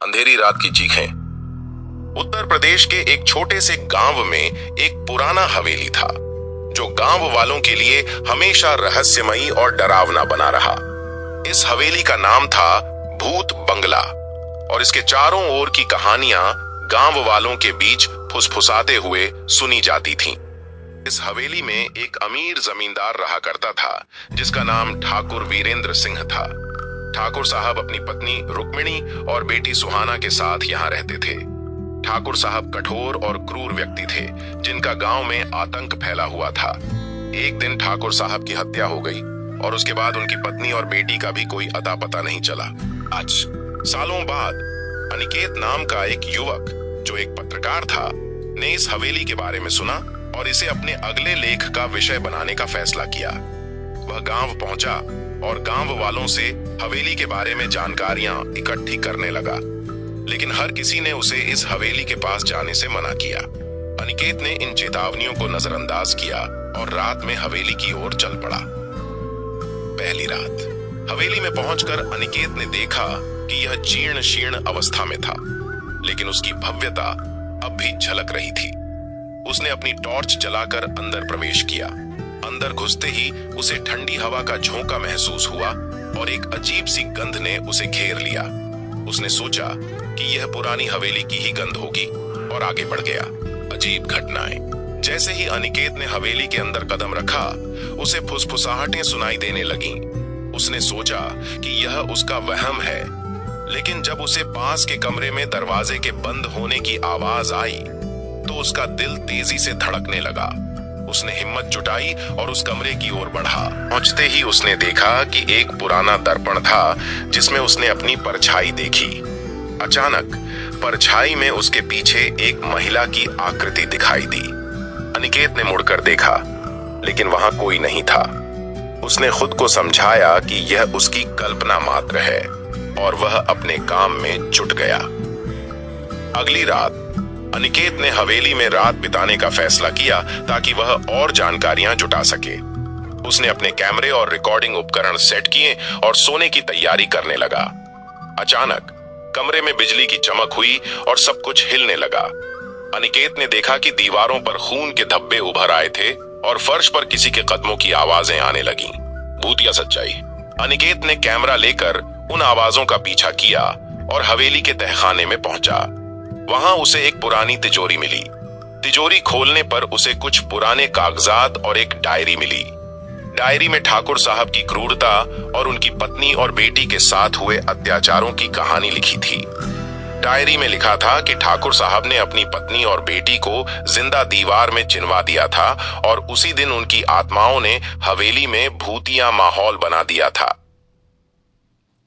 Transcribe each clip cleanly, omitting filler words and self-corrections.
अंधेरी रात की चीखें। उत्तर प्रदेश के एक छोटे से गांव में एक पुराना हवेली था जो गांव वालों के लिए हमेशा रहस्यमयी और डरावना बना रहा। इस हवेली का नाम था भूत बंगला और इसके चारों ओर की कहानियां गांव वालों के बीच फुसफुसाते हुए सुनी जाती थीं। इस हवेली में एक अमीर जमींदार रहा करता था जिसका नाम ठाकुर वीरेंद्र सिंह था। ठाकुर साहब अपनी पत्नी रुक्मिणी और बेटी सुहाना के साथ यहाँ रहते थे। ठाकुर साहब कठोर और क्रूर व्यक्ति थे जिनका गांव में आतंक फैला हुआ था। एक दिन ठाकुर साहब की हत्या हो गई और उसके बाद उनकी पत्नी और बेटी का भी कोई अता पता नहीं चला। आज सालों बाद अनिकेत नाम का एक युवक जो एक पत्रकार था ने इस हवेली के बारे में सुना और इसे अपने अगले लेख का विषय बनाने का फैसला किया। वह गांव पहुंचा और गांव वालों से हवेली के बारे में जानकारियां इकट्ठी करने लगा, लेकिन हर किसी ने उसे इस हवेली के पास जाने से मना किया। अनिकेत ने इन चेतावनियों को नजरअंदाज किया और रात में हवेली की ओर चल पड़ा। पहली रात हवेली में पहुंचकर अनिकेत ने देखा कि यह जीर्ण शीर्ण अवस्था में था, लेकिन उसकी भव्यता अब भी झलक रही थी। उसने अपनी टॉर्च जलाकर अंदर प्रवेश किया। अंदर घुसते ही उसे ठंडी हवा का झोंका महसूस हुआ और एक अजीब सी गंध ने उसे घेर लिया। उसने सोचा कि यह पुरानी हवेली की ही गंध होगी और आगे बढ़ गया। अजीब घटनाएं। जैसे ही अनिकेत ने हवेली के अंदर कदम रखा, उसे फुसफुसाहटें सुनाई देने लगीं। उसने सोचा कि यह उसका वहम है, लेकिन जब उसे पास के कमरे में दरवाजे के बंद होने की आवाज आई तो उसका दिल तेजी से धड़कने लगा। उसने हिम्मत जुटाई और उस कमरे की ओर बढ़ा। पहुंचते ही उसने देखा कि एक पुराना दर्पण था जिसमें उसने अपनी परछाई देखी। अचानक परछाई में उसके पीछे एक महिला की आकृति दिखाई दी। अनिकेत ने मुड़कर देखा, लेकिन वहां कोई नहीं था। उसने खुद को समझाया कि यह उसकी कल्पना मात्र है और वह अपने काम में जुट गया। अगली रात अनिकेत ने हवेली में रात बिताने का फैसला किया ताकि वह और जानकारियां जुटा सके। उसने अपने कैमरे और रिकॉर्डिंग उपकरण सेट किए और सोने की तैयारी करने लगा। अचानक कमरे में बिजली की चमक हुई और सब कुछ हिलने लगा। अनिकेत ने देखा कि दीवारों पर खून के धब्बे उभर आए थे और फर्श पर किसी के कदमों की आवाजें आने लगीं। भूतिया सच्चाई। अनिकेत ने कैमरा लेकर उन आवाजों का पीछा किया और हवेली के तहखाने में पहुंचा। वहां उसे एक पुरानी तिजोरी मिली। तिजोरी खोलने पर उसे कुछ पुराने कागजात और एक डायरी मिली। डायरी में ठाकुर साहब की क्रूरता और उनकी पत्नी और बेटी के साथ हुए अत्याचारों की कहानी लिखी थी। डायरी में लिखा था कि ठाकुर साहब ने अपनी पत्नी और बेटी को जिंदा दीवार में चिनवा दिया था और उसी दिन उनकी आत्माओं ने हवेली में भूतिया माहौल बना दिया था।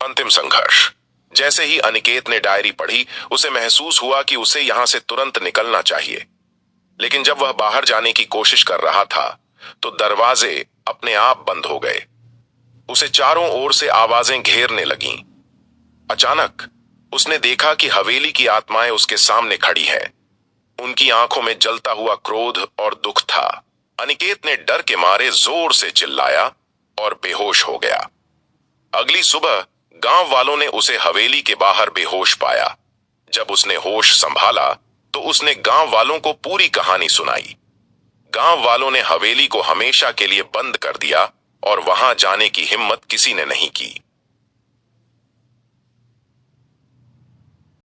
अंतिम संघर्ष। जैसे ही अनिकेत ने डायरी पढ़ी, उसे महसूस हुआ कि उसे यहां से तुरंत निकलना चाहिए, लेकिन जब वह बाहर जाने की कोशिश कर रहा था तो दरवाजे अपने आप बंद हो गए। उसे चारों ओर से आवाजें घेरने लगीं। अचानक उसने देखा कि हवेली की आत्माएं उसके सामने खड़ी है। उनकी आंखों में जलता हुआ क्रोध और दुख था। अनिकेत ने डर के मारे जोर से चिल्लाया और बेहोश हो गया। अगली सुबह गांव वालों ने उसे हवेली के बाहर बेहोश पाया। जब उसने होश संभाला तो उसने गांव वालों को पूरी कहानी सुनाई। गांव वालों ने हवेली को हमेशा के लिए बंद कर दिया और वहां जाने की हिम्मत किसी ने नहीं की।